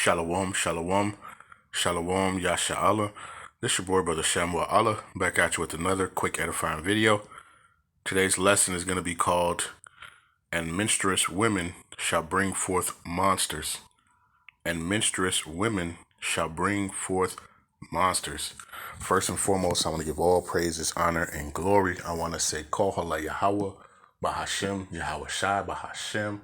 Shalom, shalom, shalom, Yasha. This your boy, Brother Shamuel Allah, back at you with another quick edifying video. Today's lesson is going to be called, "And menstruous women shall bring forth monsters." And menstruous women shall bring forth monsters. First and foremost, I want to give all praises, honor, and glory. I want to say, Halal, Yahawah, Bahasham, Yahawashi, Bahasham,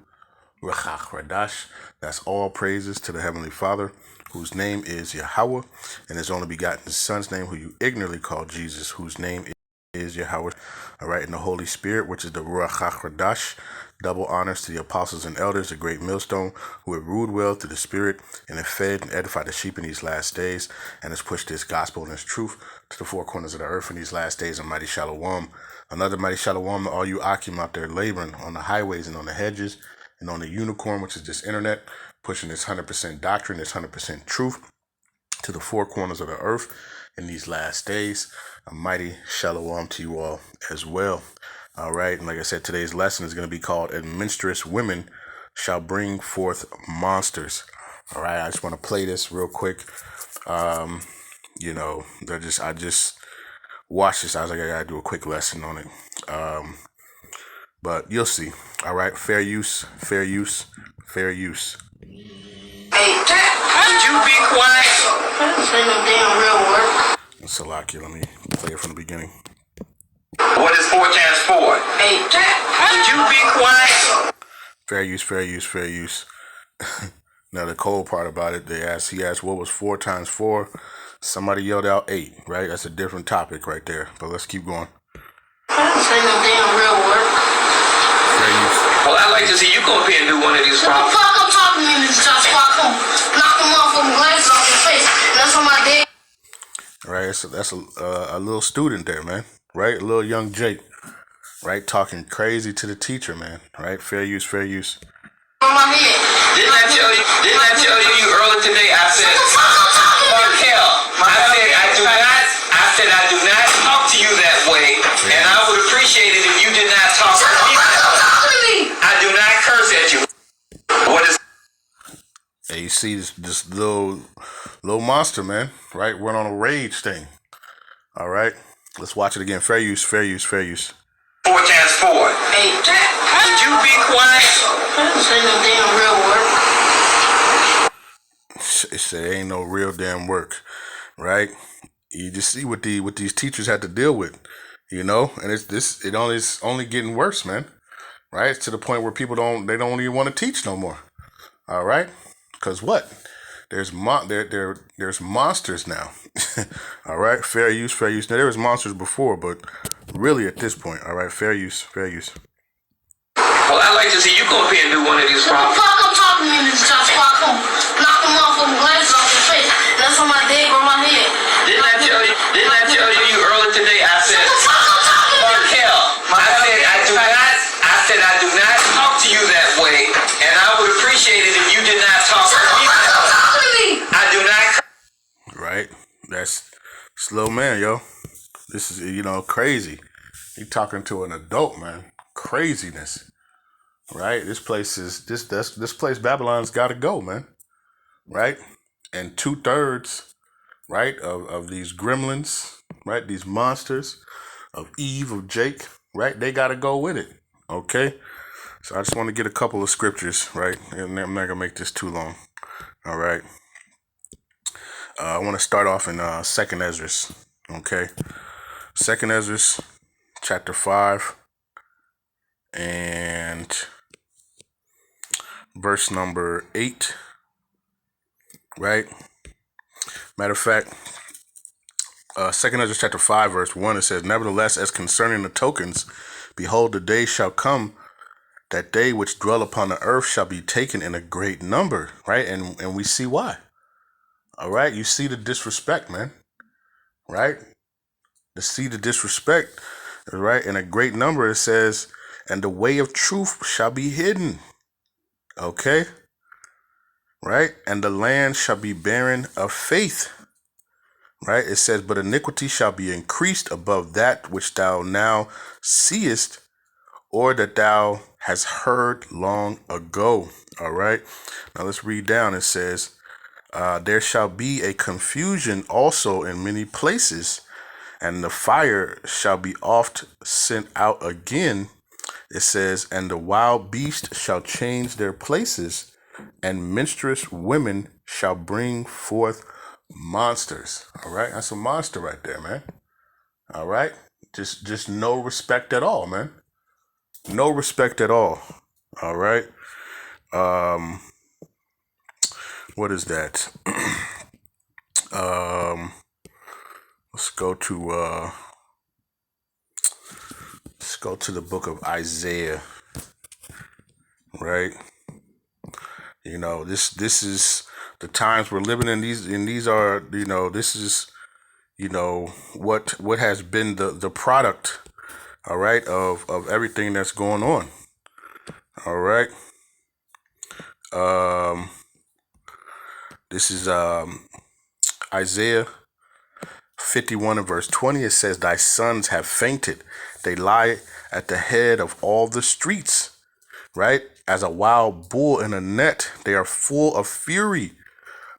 Rawchaa, Qadash. That's all praises to the Heavenly Father, whose name is Yahawah, and his only begotten Son's name, who you ignorantly call Jesus, whose name is Yahawah. All right, and the Holy Spirit, which is the Rawchaa Qadash. Double honors to the apostles and elders, the great millstone, who have ruled well through the Spirit and have fed and edified the sheep in these last days, and has pushed this gospel and this truth to the four corners of the earth in these last days. A mighty shalom. Another mighty shalom to all you Akim out there laboring on the highways and on the hedges and on the unicorn, which is this internet, pushing this 100% doctrine, this 100% truth to the four corners of the earth in these last days. A mighty shalom to you all as well. All right, and like I said, today's lesson is going to be called, "And menstruous women shall bring forth monsters." All right, I just want to play this real quick. I just watched this. I was like, I gotta do a quick lesson on it. But you'll see. All right, fair use, fair use, fair use. Hey, would you be quiet? Say no damn real work. Salaki, let me play it from the beginning. What is 4 times 4? Hey, would you be quiet? Fair use, fair use, fair use. Now the cold part about it, he asked what was 4 times 4? Somebody yelled out 8, right? That's a different topic right there. But let's keep going. Say no damn real work. Fair use. Well, I'd like to see you go up here and do one of these problems. What the fuck I'm talking to you, Josh? Fuck him. Knock the motherfucking glasses off your face. That's on my dick. All right, so that's a little student there, man. Right? A little young Jake. Right? Talking crazy to the teacher, man. Right? Fair use, fair use. On my head. Didn't I tell you earlier today? I said, Markel, I do not talk to you that way, and I would appreciate it if you did not talk to me. I do not curse at you. What is? Hey, you see this little monster, man, right? Went on a rage thing. All right, let's watch it again. Fair use, fair use, fair use. 4 times 4. Hey, would you be quiet? Say no damn real work. It said ain't no real damn work, right? You just see what these teachers had to deal with, and it's only getting worse, man. Right? It's to the point where people don't even want to teach no more. All right, because what? There's monsters now. All right, fair use, fair use. Now there was monsters before, but really at this point, all right, fair use, fair use. Well, I'd like to see you go up here and do one of these problems. What the fuck I'm talking to you, Josh? Fuck him. Knock the motherfucking glasses off your face. That's on my dick or my head. Didn't I tell you earlier today? I said, Markel, I do not talk to you that way, and I would appreciate it if you did not talk to me. I do not. Right? That's slow man, yo. This is, crazy. You talking to an adult, man. Craziness. Right? This place, Babylon's got to go, man. Right? And 2/3, right, of these gremlins, right, these monsters of Eve, of Jake, right, they got to go with it. Okay? So I just want to get a couple of scriptures, right? And I'm not going to make this too long. All right? I want to start off in 2nd Esdras. Okay? 2nd Esdras, chapter 5, and verse number 8. Right? Matter of fact, 2nd Esdras chapter 5, verse 1, it says, "Nevertheless, as concerning the tokens, behold, the day shall come that they which dwell upon the earth shall be taken in a great number." Right? And we see why. All right? You see the disrespect, man. Right? To see the disrespect, right? In a great number, it says, "And the way of truth shall be hidden." Okay? Right? "And the land shall be barren of faith." Right? It says, "But iniquity shall be increased above that which thou now seest, or that thou hast heard long ago." All right. Now let's read down. It says, There shall be a confusion also in many places, and the fire shall be oft sent out again. It says, and the wild beast shall change their places, and menstruous women shall bring forth monsters. All right, that's a monster right there, man. All right, just no respect at all, man. No respect at all. All right. What is that? Let's go to the book of Isaiah. Right. You know, this is the times we're living in. These are, you know, this is, you know, what has been the product, all right, of everything that's going on. All right. This is Isaiah 51 and verse 20. It says, thy sons have fainted. They lie at the head of all the streets, right? As a wild bull in a net, they are full of fury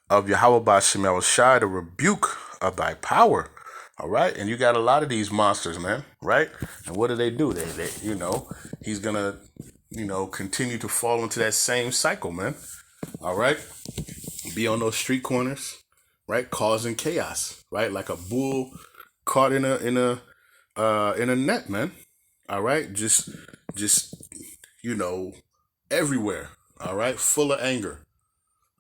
of Yahawah Bahasham, the rebuke of thy power. All right. And you got a lot of these monsters, man. Right. And what do? They, you know, he's going to, you know, continue to fall into that same cycle, man. All right. Be on those street corners, right? Causing chaos, right? Like a bull caught in a net, man. All right. Just, you know, everywhere. All right. Full of anger.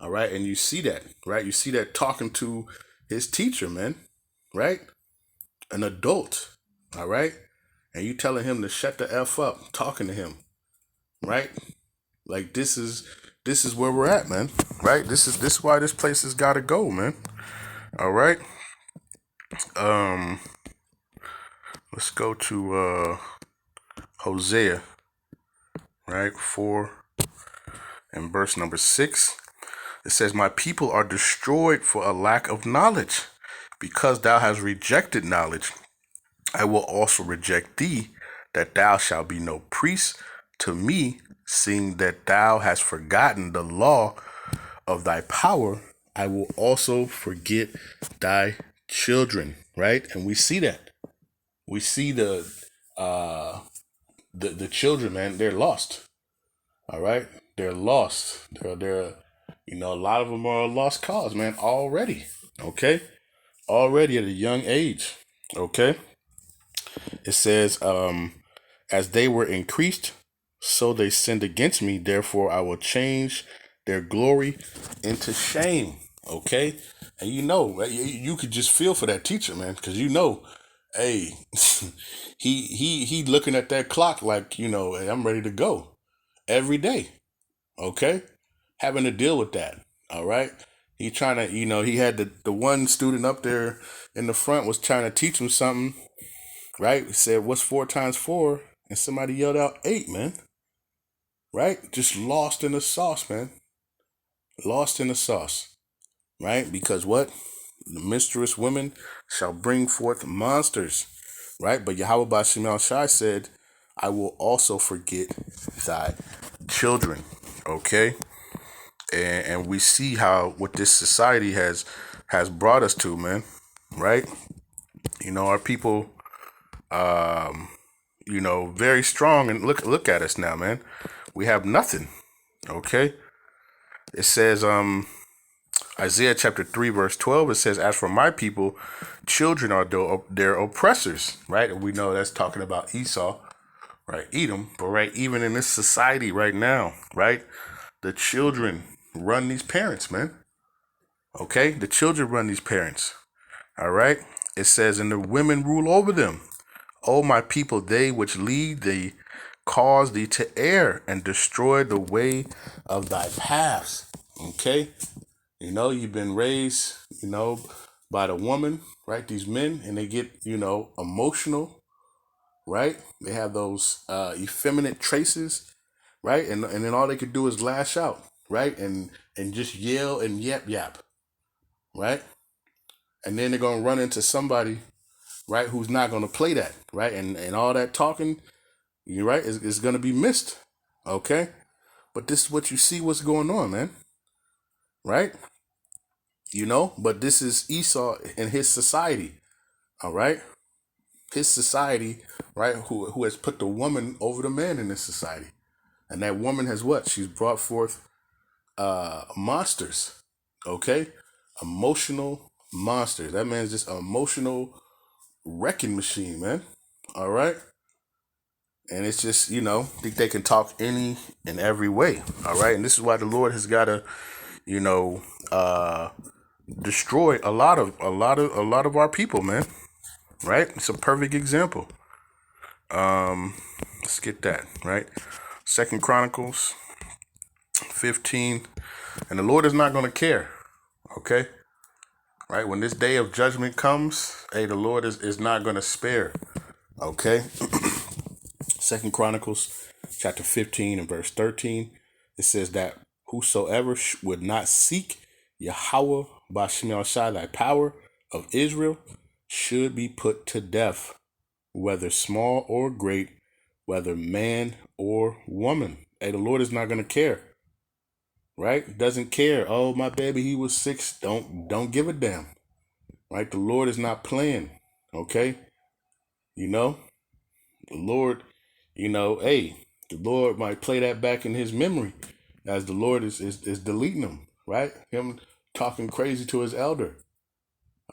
All right. And you see that, right? You see that talking to his teacher, man, right? An adult. All right. And you telling him to shut the F up, talking to him, right? Like this is where we're at, man. Right? This is why this place has got to go, man. All right. Let's go to Hosea, right? 4 and verse number 6. It says, my people are destroyed for a lack of knowledge. Because thou hast rejected knowledge, I will also reject thee, that thou shalt be no priest to me, seeing that thou hast forgotten the law of thy power. I will also forget thy children, right? And we see that. We see the children, man, they're lost. All right? They're lost. They're you know, a lot of them are a lost cause, man, already. Okay? Already at a young age. Okay? It says, as they were increased, so they sinned against me. Therefore, I will change their glory into shame. Okay? And you know, you could just feel for that teacher, man, because you know, hey, he looking at that clock like, you know, hey, I'm ready to go every day. Okay? Having to deal with that. All right? He trying to, you know, he had the one student up there in the front was trying to teach him something, right? He said, what's 4 times 4? And somebody yelled out 8, man. Right? Just lost in the sauce, man. Lost in the sauce. Right? Because what? The menstruous women shall bring forth monsters. Right? But Yahawah Bahasham said, I will also forget thy children. Okay? And we see how what this society has brought us to, man. Right? You know, our people, you know, very strong, and look at us now, man. We have nothing. Okay? It says, Isaiah chapter 3, verse 12, it says, as for my people, children are their oppressors, right? And we know that's talking about Esau, right? Edom, but right, even in this society right now, right? The children run these parents, man. Okay? The children run these parents. All right? It says, and the women rule over them. O my people, they which lead thee, cause thee to err and destroy the way of thy paths. Okay? You know, you've been raised, you know, by the woman, right? These men, and they get, you know, emotional, right? They have those effeminate traces, right? And then all they could do is lash out, right? And just yell and yap, right? And then they're going to run into somebody, right, who's not going to play that, right? And all that talking, you're right, is going to be missed, okay? But this is what you see what's going on, man, right? But this is Esau and his society, all right? His society, right? Who has put the woman over the man in this society. And that woman has what? She's brought forth monsters, okay? Emotional monsters. That man's just an emotional wrecking machine, man. All right? And it's just, think they can talk any and every way. All right. And this is why the Lord has got to, destroy a lot of our people, man. Right? It's a perfect example. Let's get that, right? 2 Chronicles 15. And the Lord is not going to care. Okay? Right? When this day of judgment comes, hey, the Lord is not going to spare. Okay? 2 Chronicles chapter 15 and verse 13, it says that whosoever would not seek Yahawah Bahasham, thy power of Israel, should be put to death, whether small or great, whether man or woman. Hey, the Lord is not going to care, right? Doesn't care. Oh, my baby, he was 6. Don't give a damn, right? The Lord is not playing, okay? The Lord, hey, the Lord might play that back in his memory as the Lord is deleting him, right? Him talking crazy to his elder,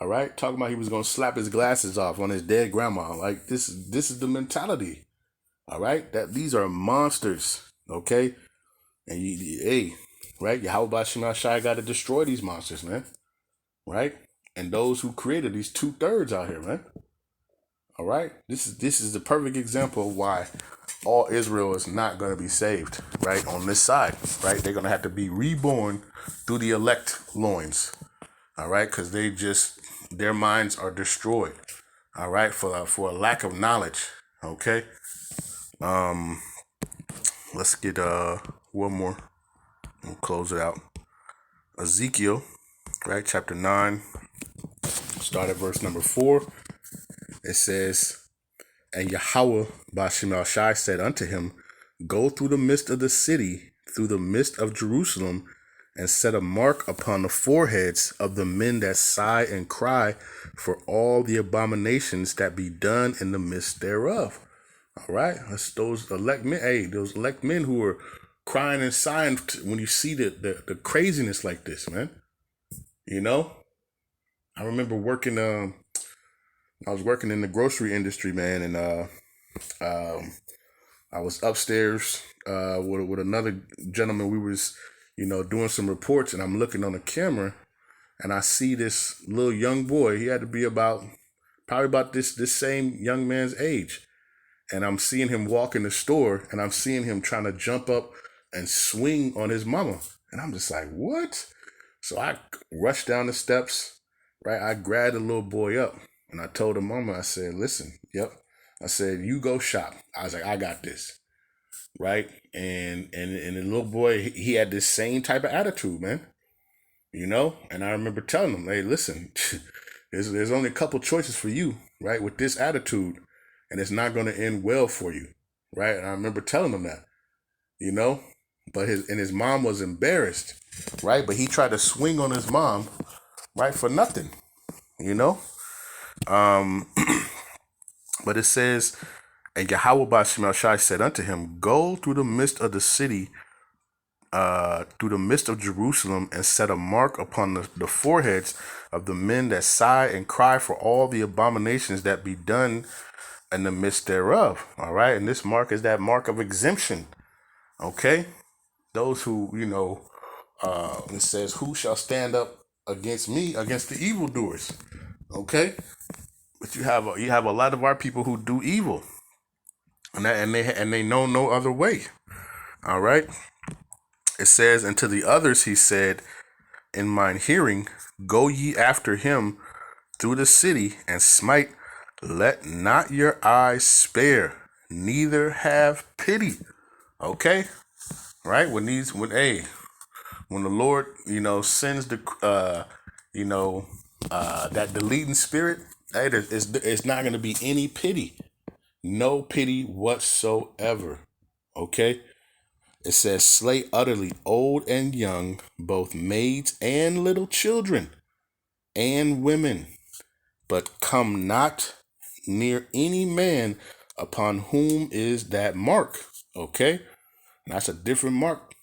all right? Talking about he was going to slap his glasses off on his dead grandma. Like, this is the mentality, all right? That these are monsters, okay? And hey, right? Yahawah Shai got to destroy these monsters, man, right? And those who created these 2/3 out here, man. All right, this is the perfect example of why all Israel is not going to be saved, right? On this side, right? They're going to have to be reborn through the elect loins, all right? Because their minds are destroyed, all right, for a lack of knowledge, okay? Let's get one more. We'll close it out. Ezekiel, right? Chapter 9, start at verse number 4. It says, and Yahawah Bahasham Shai said unto him, go through the midst of the city, through the midst of Jerusalem, and set a mark upon the foreheads of the men that sigh and cry for all the abominations that be done in the midst thereof. All right, that's those elect men. Hey, those elect men who are crying and sighing when you see the craziness like this, man. I remember working. I was working in the grocery industry, man, and I was upstairs with another gentleman. We was, doing some reports, and I'm looking on the camera, and I see this little young boy. He had to be probably about this same young man's age, and I'm seeing him walk in the store, and I'm seeing him trying to jump up and swing on his mama, and I'm just like, what? So I rushed down the steps, right? I grabbed the little boy up. And I told the mama, I said, listen, yep. I said, you go shop. I was like, I got this. Right? And the little boy, he had this same type of attitude, man. And I remember telling him, hey, listen, there's only a couple choices for you, right? With this attitude, and it's not going to end well for you. Right? And I remember telling him that, but his mom was embarrassed, right? But he tried to swing on his mom, right? For nothing, But it says, and Yahawah Bahasham Shai said unto him, go through the midst of the city, through the midst of Jerusalem, and set a mark upon the foreheads of the men that sigh and cry for all the abominations that be done in the midst thereof. All right. And this mark is that mark of exemption. Okay. Those who, it says, who shall stand up against me, against the evildoers? Okay. But you have a lot of our people who do evil, and they know no other way. All right. It says, and to the others he said, in mine hearing, go ye after him through the city and smite. Let not your eyes spare, neither have pity. Okay. Right. When the Lord, sends the that deleting spirit, hey, it's not going to be any pity. No pity whatsoever. Okay? It says, slay utterly old and young, both maids and little children. and women, but come not near any man upon whom is that mark. Okay? And that's a different mark,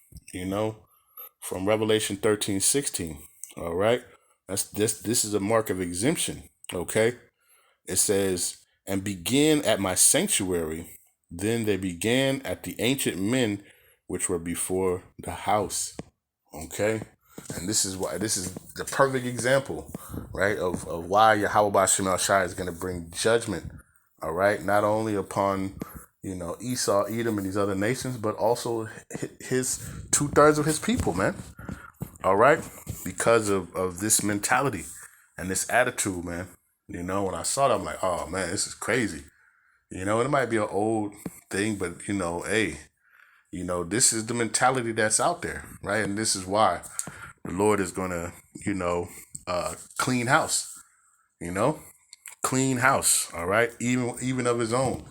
from Revelation 13:16. All right? This is a mark of exemption. Okay? It says, and begin at my sanctuary. Then they began at the ancient men which were before the house. Okay? And this is the perfect example, right, of why Yahawah is going to bring judgment, all right, not only upon, Esau, Edom, and these other nations, but also his 2/3 of his people, man. All right, because of this mentality and this attitude, man. When I saw that, I'm like, oh man, this is crazy. And it might be an old thing, but hey, this is the mentality that's out there, right? And this is why the Lord is gonna, clean house, clean house. All right, even of His own.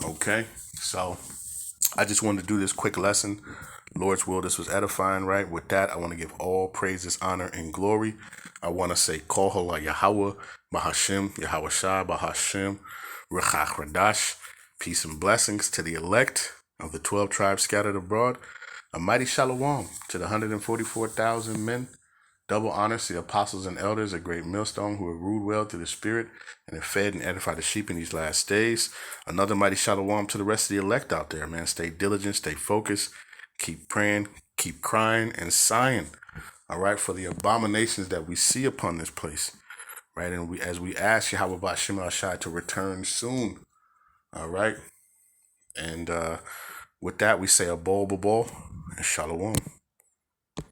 Okay, so I just wanted to do this quick lesson. Lord's will, this was edifying, right? With that, I want to give all praises, honor, and glory. I want to say, Halal, Yahawah, Bahasham, Yahawashi, Bahasham, Qadash. Peace and blessings to the elect of the 12 tribes scattered abroad. A mighty shalom to the 144,000 men. Double honors to the apostles and elders, a great millstone who have ruled well through the Spirit and have fed and edified the sheep in these last days. Another mighty shalom to the rest of the elect out there, man. Stay diligent, stay focused, keep praying, keep crying and sighing, all right, for the abominations that we see upon this place, right? And as we ask Yahawah Bahasham to return soon, all right? And with that, we say a bol and shalom.